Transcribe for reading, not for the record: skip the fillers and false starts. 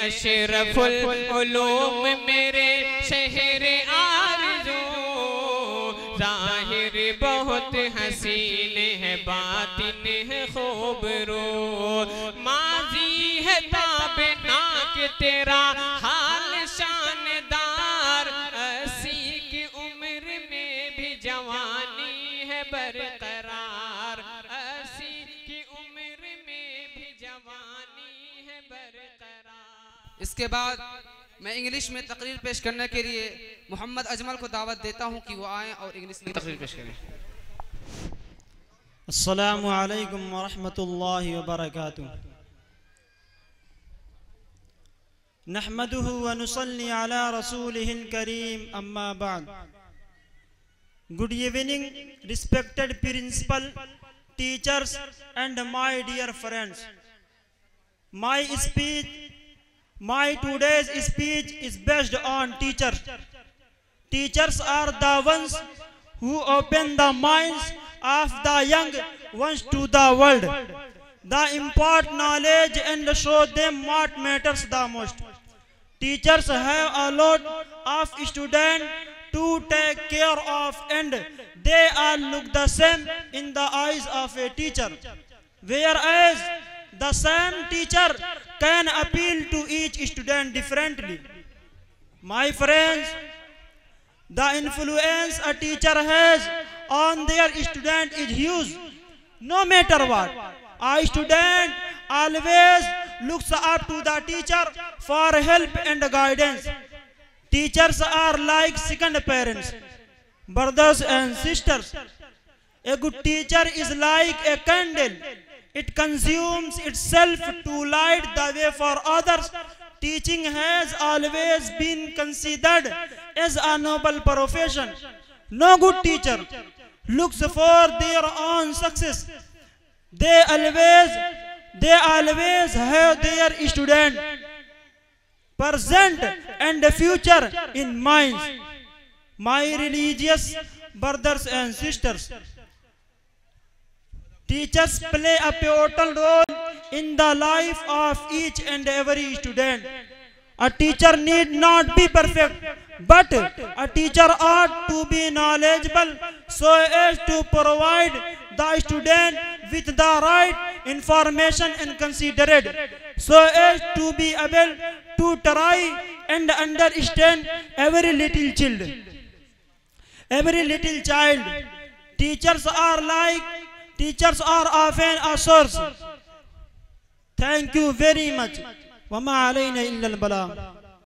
अशरफुल उलूम मेरे शहर आरज़ू, ज़ाहिर बहुत हसीन है बातिन है खूबरू, माज़ी है ताबनाक तेरा हाल शानदार, 80 की उम्र में भी जवानी है बरकरार, 80 की उम्र में भी जवानी है बरकरार। इसके बाद मैं इंग्लिश में तकरीर पेश करने के लिए मोहम्मद अजमल को दावत देता हूं कि वो आएँ और इंग्लिश में तकरीर पेश करें। अस्सलामु अलैकुम व रहमतुल्लाहि व बरकातुहू। नहमदुहु व नुसल्ली अला रसूलिहिल करीम, अम्मा बाद। Good evening, respected principal, teachers and my dear friends. My today's speech is based on teachers. Teachers are the ones who open the minds of the young ones to the world. They impart knowledge and show them what matters the most. Teachers have a lot of students to take care of, and they all look the same in the eyes of a teacher, whereas the same teacher can appeal to each student differently. My friends, the influence a teacher has on their student is huge. No matter what, a student always looks up to the teacher for help and guidance. Teachers are like second parents, brothers and sisters. A good teacher is like a candle. It consumes itself to light the way for others. Teaching has always been considered as a noble profession. No good teacher looks for their own success. They always have their student, present and future in mind. My religious brothers and sisters, teachers play a pivotal role in the life of each and every student. A teacher need not be perfect, but a teacher ought to be knowledgeable so as to provide the student with the right information and considerate so as to be able to try and understand every little child. Teachers are often a source. Thank you very much. وما علينا إلا البلاغ.